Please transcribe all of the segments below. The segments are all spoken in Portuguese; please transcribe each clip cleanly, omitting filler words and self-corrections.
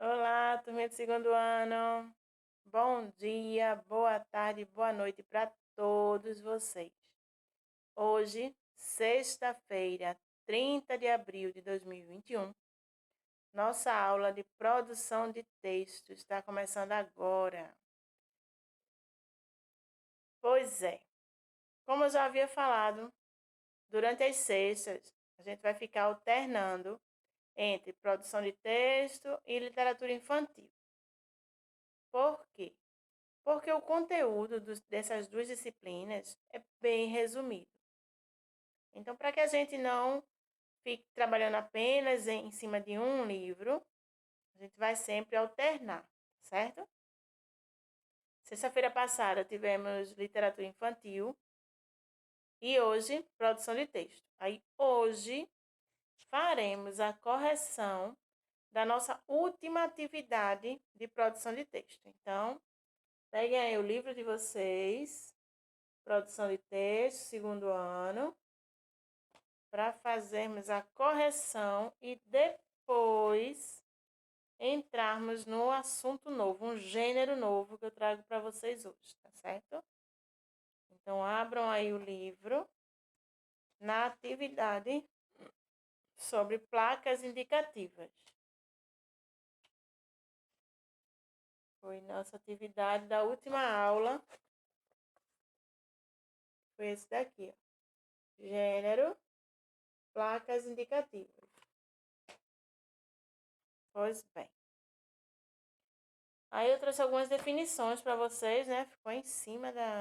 Olá, turminha do segundo ano. Bom dia, boa tarde, boa noite para todos vocês. Hoje, sexta-feira, 30 de abril de 2021, nossa aula de produção de texto está começando agora. Pois é, como eu já havia falado, durante as sextas, a gente vai ficar alternando entre produção de texto e literatura infantil. Por quê? Porque o conteúdo dessas duas disciplinas é bem resumido. Então, para que a gente não fique trabalhando apenas em cima de um livro, a gente vai sempre alternar, certo? Sexta-feira passada tivemos literatura infantil e hoje produção de texto. Aí hoje faremos a correção da nossa última atividade de produção de texto. Então, peguem aí o livro de vocês, produção de texto, segundo ano, para fazermos a correção e depois entrarmos no assunto novo, um gênero novo que eu trago para vocês hoje, tá certo? Então, abram aí o livro na atividade sobre placas indicativas. Foi nossa atividade da última aula. Foi esse daqui, ó. Gênero, placas indicativas. Pois bem. Aí eu trouxe algumas definições para vocês, né? Ficou em cima do.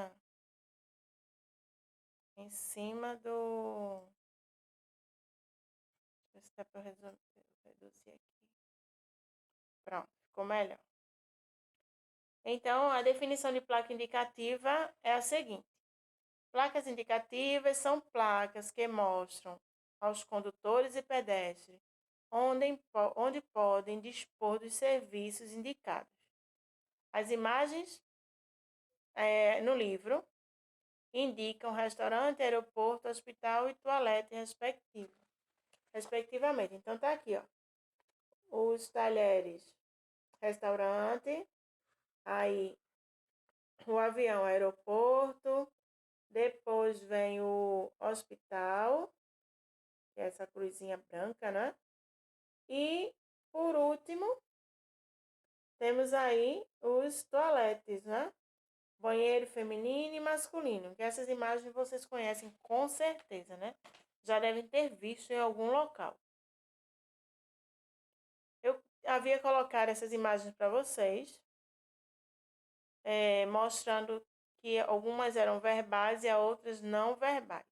Deixa eu ver se dá para reduzir aqui. Pronto, ficou melhor. Então, a definição de placa indicativa é a seguinte: placas indicativas são placas que mostram aos condutores e pedestres onde podem dispor dos serviços indicados. As imagens no livro indicam restaurante, aeroporto, hospital e toalete respectivamente. Então, tá aqui, ó. Os talheres, restaurante, aí o avião, aeroporto, depois vem o hospital, que é essa cruzinha branca, né? E, por último, temos aí os toaletes, né? Banheiro feminino e masculino, que essas imagens vocês conhecem com certeza, né? Já devem ter visto em algum local. Eu havia colocado essas imagens para vocês, mostrando que algumas eram verbais e outras não verbais.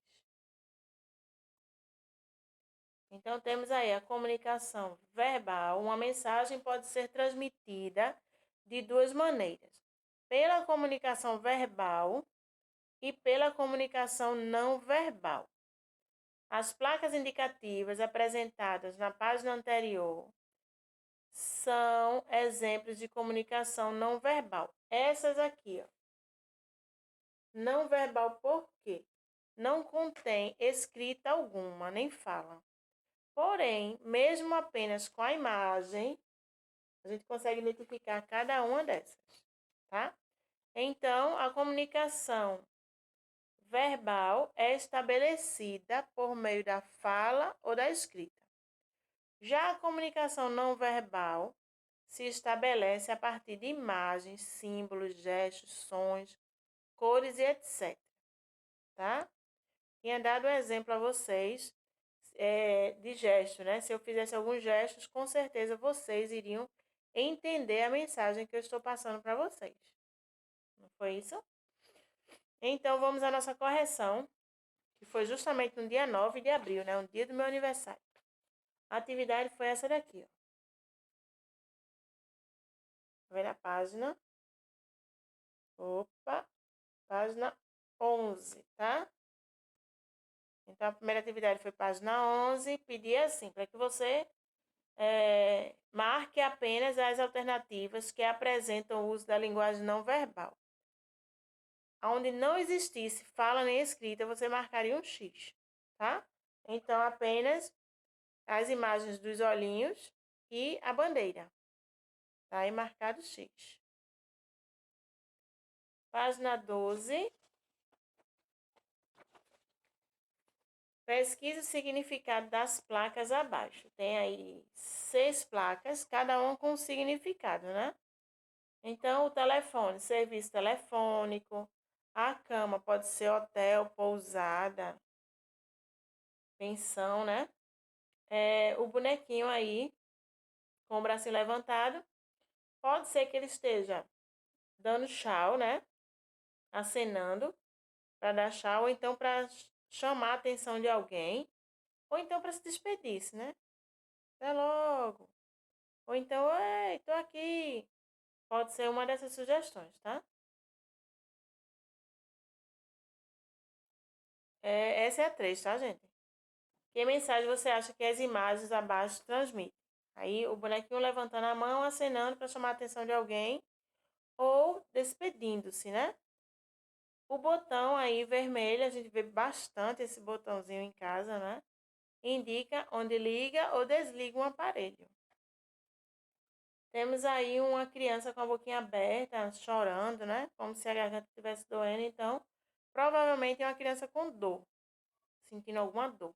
Então, temos aí a comunicação verbal. Uma mensagem pode ser transmitida de duas maneiras: pela comunicação verbal e pela comunicação não verbal. As placas indicativas apresentadas na página anterior são exemplos de comunicação não verbal. Essas aqui, ó. Não verbal por quê? Não contém escrita alguma, nem fala. Porém, mesmo apenas com a imagem, a gente consegue identificar cada uma dessas, tá? Então, a comunicação verbal é estabelecida por meio da fala ou da escrita. Já a comunicação não verbal se estabelece a partir de imagens, símbolos, gestos, sons, cores e etc. Tá? Tinha dado um exemplo a vocês de gesto, né? Se eu fizesse alguns gestos, com certeza vocês iriam entender a mensagem que eu estou passando para vocês. Não foi isso? Então, vamos à nossa correção, que foi justamente no dia 9 de abril, né? Um dia do meu aniversário. A atividade foi essa daqui, ó. Tá vendo a página? Opa! Página 11, tá? Então, a primeira atividade foi página 11. Pedi assim, para que você marque apenas as alternativas que apresentam o uso da linguagem não verbal. Onde não existisse fala nem escrita, você marcaria um X, tá? Então, apenas as imagens dos olhinhos e a bandeira. Tá aí marcado X. Página 12. Pesquise o significado das placas abaixo. Tem aí 6 placas, cada uma com um significado, né? Então, o telefone, serviço telefônico. A cama pode ser hotel, pousada, pensão, né? O bonequinho aí, com o bracinho levantado, pode ser que ele esteja dando tchau, né? Acenando para dar tchau, ou então para chamar a atenção de alguém, ou então para se despedir, né? Até logo. Ou então, ei, tô aqui. Pode ser uma dessas sugestões, tá? Essa é a 3, tá, gente? Que mensagem você acha que as imagens abaixo transmitem? Aí o bonequinho levantando a mão, acenando para chamar a atenção de alguém ou despedindo-se, né? O botão aí vermelho, a gente vê bastante esse botãozinho em casa, né? Indica onde liga ou desliga um aparelho. Temos aí uma criança com a boquinha aberta, chorando, né? Como se a garganta estivesse doendo. Então, provavelmente é uma criança com dor, sentindo alguma dor.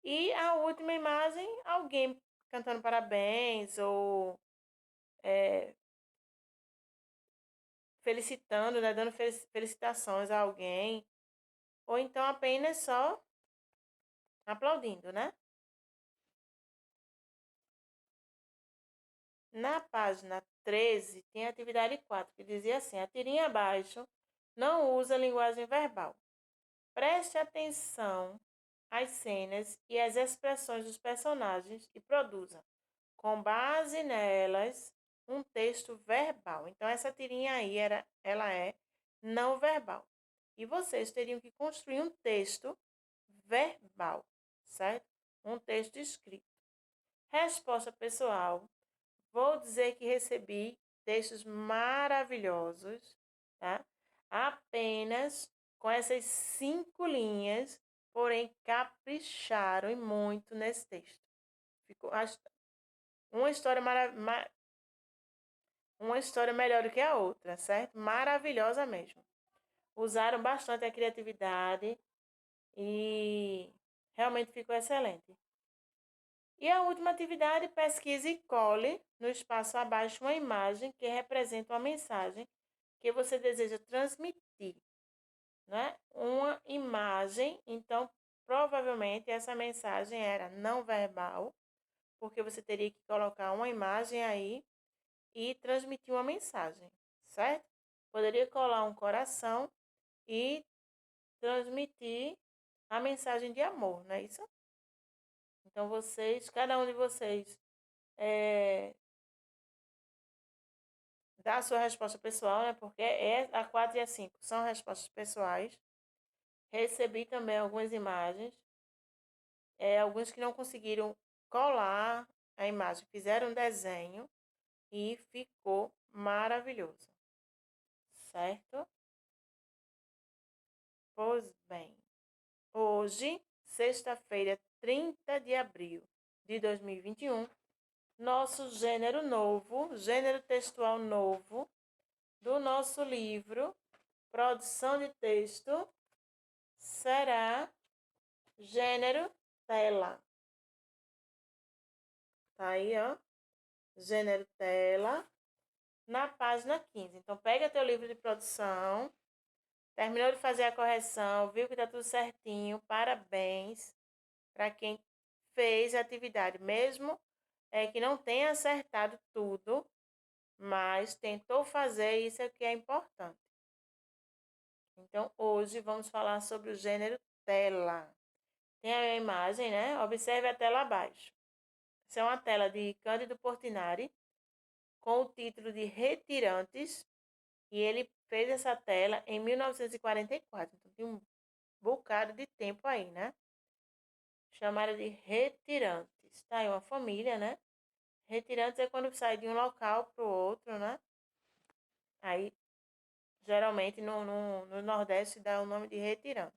E a última imagem, alguém cantando parabéns ou felicitando, né? Dando felicitações a alguém. Ou então apenas só aplaudindo, né? Na página 13, tem a atividade 4, que dizia assim: a tirinha abaixo não usa linguagem verbal. Preste atenção às cenas e às expressões dos personagens e produza, com base nelas, um texto verbal. Então, essa tirinha aí, ela é não verbal. E vocês teriam que construir um texto verbal, certo? Um texto escrito. Resposta pessoal. Vou dizer que recebi textos maravilhosos, tá? Apenas com essas 5 linhas, porém capricharam e muito nesse texto. Ficou uma história uma história melhor do que a outra, certo? Maravilhosa mesmo. Usaram bastante a criatividade e realmente ficou excelente. E a última atividade, pesquise e cole no espaço abaixo uma imagem que representa uma mensagem que você deseja transmitir, né? Uma imagem, então provavelmente essa mensagem era não verbal, porque você teria que colocar uma imagem aí e transmitir uma mensagem, certo? Poderia colar um coração e transmitir a mensagem de amor, não é isso? Então vocês, cada um de vocês, dá a sua resposta pessoal, né? Porque a 4 e a 5 são respostas pessoais. Recebi também algumas imagens, alguns que não conseguiram colar a imagem, fizeram um desenho e ficou maravilhoso, certo? Pois bem, hoje, sexta-feira, 30 de abril de 2021, nosso gênero textual novo do nosso livro Produção de Texto será gênero tela. Tá aí, ó. Gênero tela, na página 15. Então, pega teu livro de produção, terminou de fazer a correção, viu que tá tudo certinho, parabéns para quem fez a atividade, mesmo que não tenha acertado tudo, mas tentou fazer, isso é o que é importante. Então, hoje vamos falar sobre o gênero tela. Tem aí a imagem, né? Observe a tela abaixo. Essa é uma tela de Cândido Portinari, com o título de Retirantes, e ele fez essa tela em 1944. Então, tem um bocado de tempo aí, né? Chamaram de Retirantes. Tá aí uma família, né? Retirantes é quando sai de um local para o outro, né? Aí, geralmente, no Nordeste, dá o nome de retirante.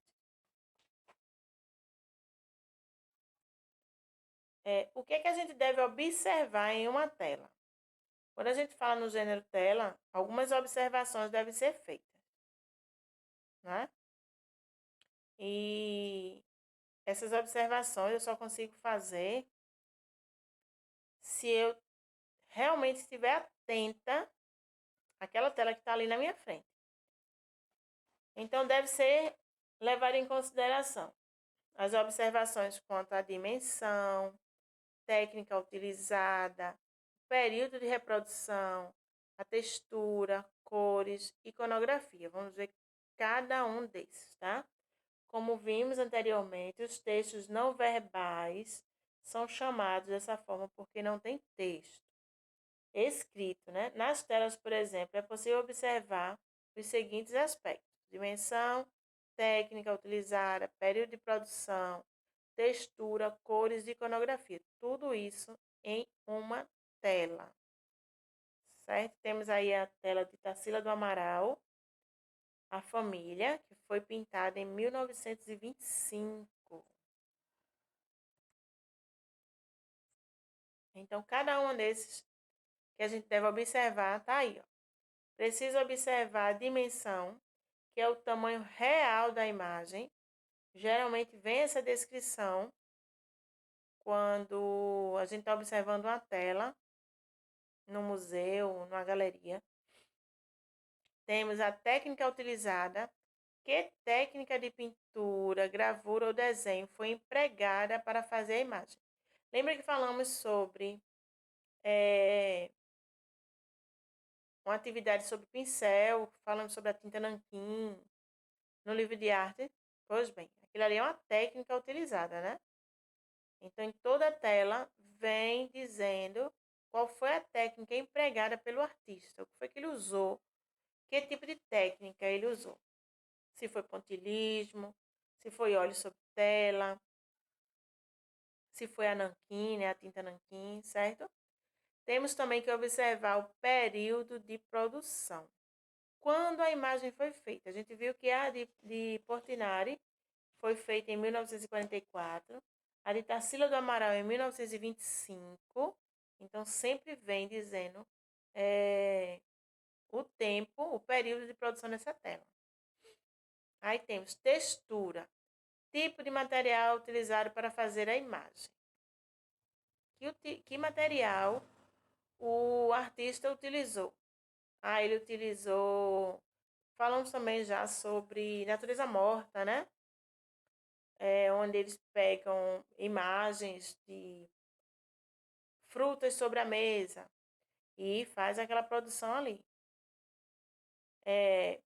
O que é que a gente deve observar em uma tela? Quando a gente fala no gênero tela, algumas observações devem ser feitas, né? E essas observações eu só consigo fazer se eu realmente estiver atenta àquela tela que está ali na minha frente. Então, deve ser levado em consideração as observações quanto à dimensão, técnica utilizada, período de reprodução, a textura, cores, iconografia. Vamos ver cada um desses, tá? Como vimos anteriormente, os textos não verbais são chamados dessa forma porque não tem texto escrito, né? Nas telas, por exemplo, é possível observar os seguintes aspectos: dimensão, técnica utilizada, período de produção, textura, cores e iconografia. Tudo isso em uma tela, certo? Temos aí a tela de Tarsila do Amaral, a família, que foi pintada em 1925. Então, cada um desses que a gente deve observar tá aí, ó. Precisa observar a dimensão, que é o tamanho real da imagem. Geralmente vem essa descrição quando a gente está observando uma tela no museu, numa galeria. Temos a técnica utilizada. Que técnica de pintura, gravura ou desenho foi empregada para fazer a imagem? Lembra que falamos sobre uma atividade sobre pincel, falamos sobre a tinta nanquim no livro de arte? Pois bem, aquilo ali é uma técnica utilizada, né? Então, em toda a tela vem dizendo qual foi a técnica empregada pelo artista, o que foi que ele usou, que tipo de técnica ele usou. Se foi pontilhismo, se foi óleo sobre tela, se foi a nanquim, né, a tinta nanquim, certo? Temos também que observar o período de produção. Quando a imagem foi feita? A gente viu que a de Portinari foi feita em 1944, a de Tarsila do Amaral em 1925. Então, sempre vem dizendo o tempo, o período de produção dessa tela. Aí temos textura, tipo de material utilizado para fazer a imagem. Que material o artista utilizou? Ele utilizou. Falamos também já sobre natureza morta, né? Onde eles pegam imagens de frutas sobre a mesa e faz aquela produção ali.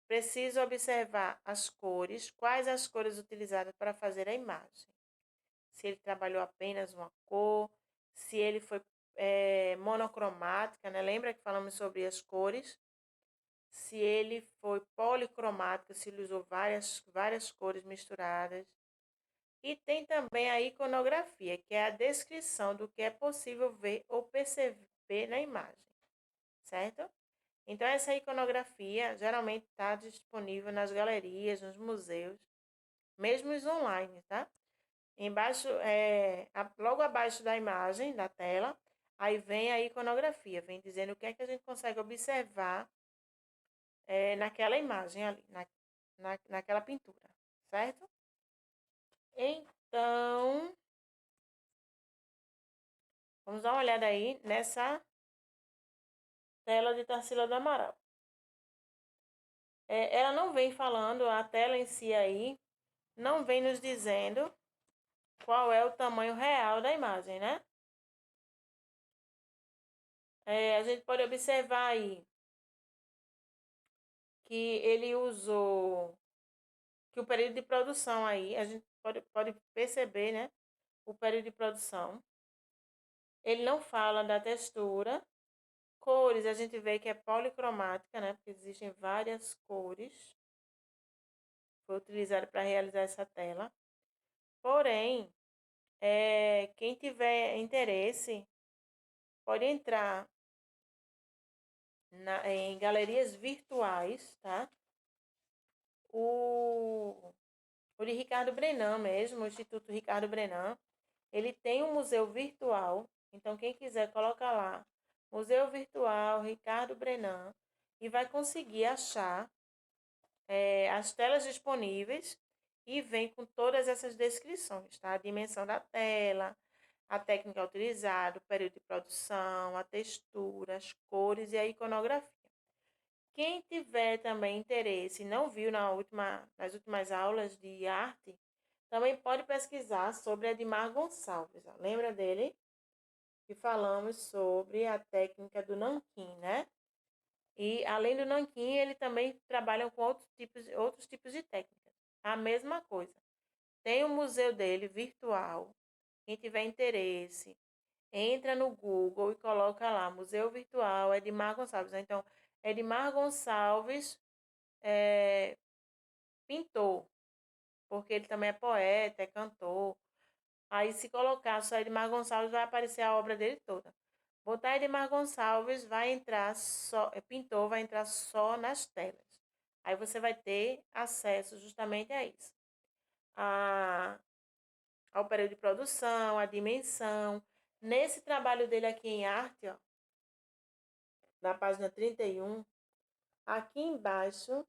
Preciso observar as cores, quais as cores utilizadas para fazer a imagem. Se ele trabalhou apenas uma cor, se ele foi monocromática, né? Lembra que falamos sobre as cores? Se ele foi policromático, se ele usou várias cores misturadas. E tem também a iconografia, que é a descrição do que é possível ver ou perceber na imagem, certo? Então, essa iconografia geralmente está disponível nas galerias, nos museus, mesmo os online, tá? Embaixo, logo abaixo da imagem, da tela, aí vem a iconografia, vem dizendo o que é que a gente consegue observar naquela imagem ali, naquela pintura, certo? Então, vamos dar uma olhada aí nessa tela de Tarsila do Amaral. Ela não vem falando, a tela em si aí, não vem nos dizendo qual é o tamanho real da imagem, né? A gente pode observar aí que ele usou, que o período de produção aí, a gente pode perceber, né? O período de produção. Ele não fala da textura. Cores, a gente vê que é policromática, né? Porque existem várias cores. Foi utilizado para realizar essa tela. Porém, quem tiver interesse pode entrar em galerias virtuais, tá? O de Ricardo Brenan mesmo, o Instituto Ricardo Brenan, ele tem um museu virtual. Então, quem quiser, coloca lá Museu Virtual Ricardo Brenan, e vai conseguir achar as telas disponíveis e vem com todas essas descrições, tá? A dimensão da tela, a técnica utilizada, o período de produção, a textura, as cores e a iconografia. Quem tiver também interesse e não viu nas últimas aulas de arte, também pode pesquisar sobre Edmar Gonçalves. Ó. Lembra dele? Que falamos sobre a técnica do nanquim, né? E além do nanquim, ele também trabalha com outros tipos de técnicas. A mesma coisa. Tem o museu dele virtual. Quem tiver interesse, entra no Google e coloca lá, Museu Virtual Edmar Gonçalves. Então, Edmar Gonçalves é pintor, porque ele também é poeta, é cantor. Aí, se colocar só Edmar Gonçalves, vai aparecer a obra dele toda. Botar Edmar Gonçalves, vai entrar só, pintor, vai entrar só nas telas. Aí você vai ter acesso justamente a isso. Ao período de produção, a dimensão. Nesse trabalho dele aqui em arte, ó, na página 31, aqui embaixo,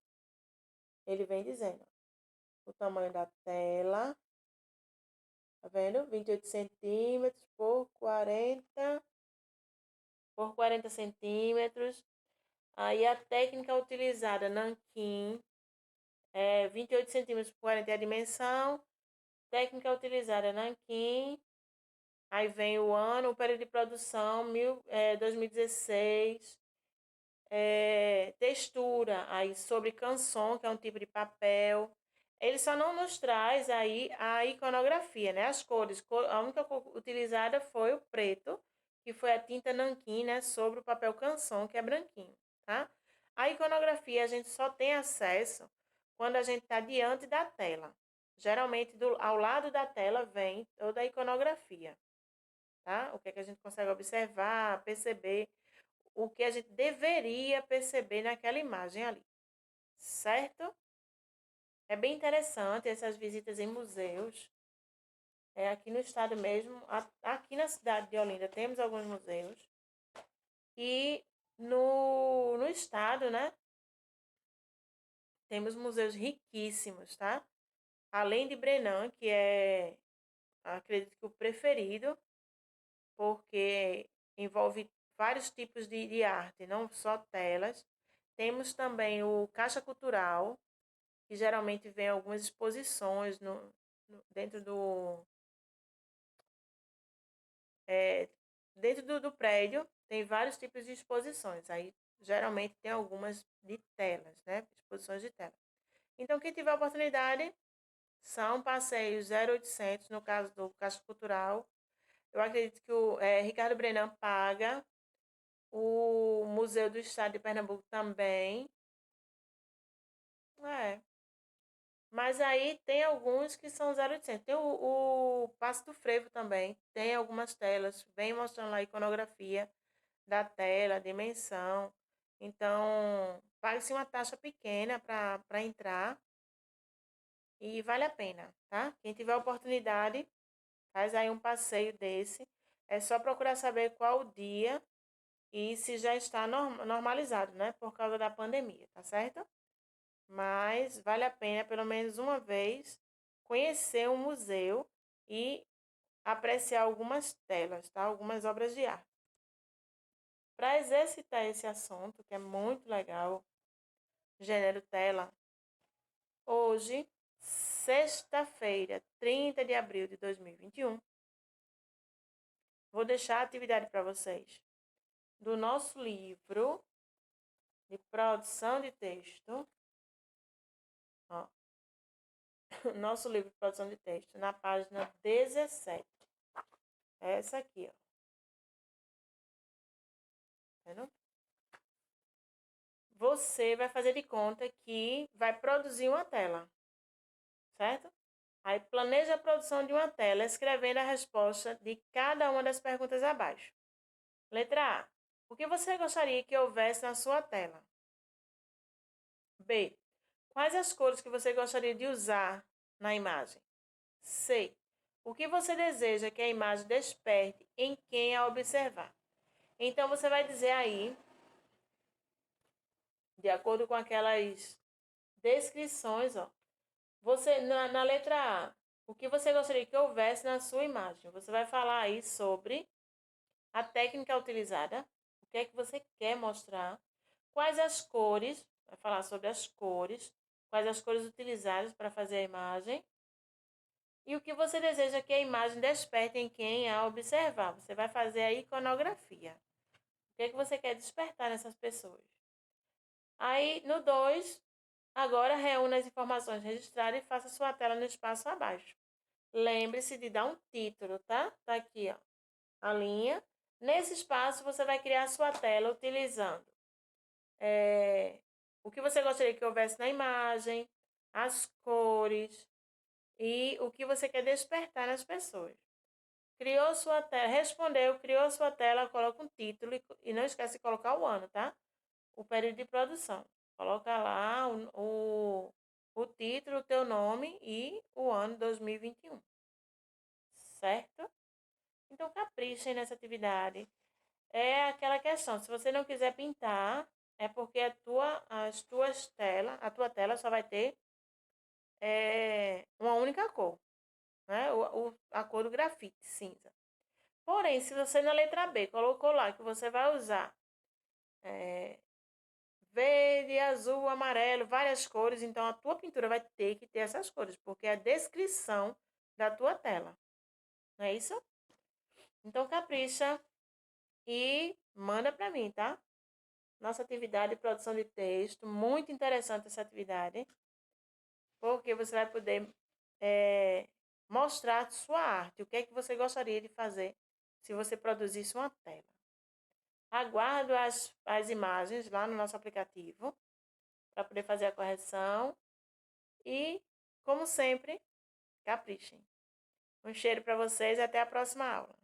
ele vem dizendo ó, o tamanho da tela, tá vendo? 28 centímetros por 40 centímetros. Aí a técnica utilizada, nanquim, 28 centímetros por 40 é a dimensão. Técnica utilizada, nanquim. Aí vem o ano, o período de produção, 2016. Textura, aí sobre canson, que é um tipo de papel. Ele só não nos traz aí a iconografia, né? As cores. A única cor utilizada foi o preto, que foi a tinta nanquim, né? Sobre o papel canson, que é branquinho, tá? A iconografia a gente só tem acesso quando a gente está diante da tela. Geralmente, ao lado da tela vem toda a iconografia, tá? O que é que a gente consegue observar, perceber, o que a gente deveria perceber naquela imagem ali, certo? É bem interessante essas visitas em museus. Aqui no estado mesmo, aqui na cidade de Olinda temos alguns museus. E no estado, né, temos museus riquíssimos, tá? Além de Brenan, que é, acredito que o preferido, porque envolve vários tipos de arte, não só telas. Temos também o Caixa Cultural, que geralmente vem algumas exposições dentro é, do prédio, tem vários tipos de exposições. Aí, geralmente, tem algumas de telas, né? Exposições de telas. Então, quem tiver oportunidade, são passeios 0800, no caso do Caixa Cultural. Eu acredito que o Ricardo Brenan paga, o Museu do Estado de Pernambuco também. É. Mas aí tem alguns que são 0800. Tem o Passo do Frevo também. Tem algumas telas, vem mostrando lá a iconografia da tela, a dimensão. Então, paga-se uma taxa pequena para entrar e vale a pena, tá? Quem tiver oportunidade, faz aí um passeio desse. É só procurar saber qual o dia e se já está normalizado, né? Por causa da pandemia, tá certo? Mas vale a pena, pelo menos uma vez, conhecer um museu e apreciar algumas telas, tá? Algumas obras de arte. Para exercitar esse assunto, que é muito legal, gênero tela, hoje, sexta-feira, 30 de abril de 2021, vou deixar a atividade para vocês do nosso livro de produção de texto, ó, nosso livro de produção de texto, na página 17. Essa aqui, ó. Tá vendo? Você vai fazer de conta que vai produzir uma tela, certo? Aí planeja a produção de uma tela escrevendo a resposta de cada uma das perguntas abaixo. Letra A. O que você gostaria que houvesse na sua tela? B. Quais as cores que você gostaria de usar na imagem? C. O que você deseja que a imagem desperte em quem a observar? Então, você vai dizer aí, de acordo com aquelas descrições, ó. Você, na letra A, o que você gostaria que houvesse na sua imagem? Você vai falar aí sobre a técnica utilizada, o que é que você quer mostrar, quais as cores, vai falar sobre as cores, quais as cores utilizadas para fazer a imagem e o que você deseja que a imagem desperte em quem a observar. Você vai fazer a iconografia. O que é que você quer despertar nessas pessoas? Aí, no 2, agora reúna as informações registradas e faça sua tela no espaço abaixo. Lembre-se de dar um título, tá? Tá aqui, ó, a linha. Nesse espaço, você vai criar sua tela utilizando o que você gostaria que houvesse na imagem, as cores e o que você quer despertar nas pessoas. Criou sua tela, respondeu, criou sua tela, coloca um título e não esquece de colocar o ano, tá? O período de produção. Coloca lá o título, o teu nome e o ano 2021. Certo? Então caprichem nessa atividade. É aquela questão, se você não quiser pintar, é porque a tua tela só vai ter uma única cor, né? A cor do grafite, cinza. Porém, se você na letra B colocou lá que você vai usar verde, azul, amarelo, várias cores, então a tua pintura vai ter que ter essas cores, porque é a descrição da tua tela. Não é isso? Então capricha e manda para mim, tá? Nossa atividade de produção de texto, muito interessante essa atividade, porque você vai poder mostrar sua arte, o que é que você gostaria de fazer se você produzisse uma tela. Aguardo as imagens lá no nosso aplicativo para poder fazer a correção e, como sempre, caprichem. Um cheiro para vocês e até a próxima aula.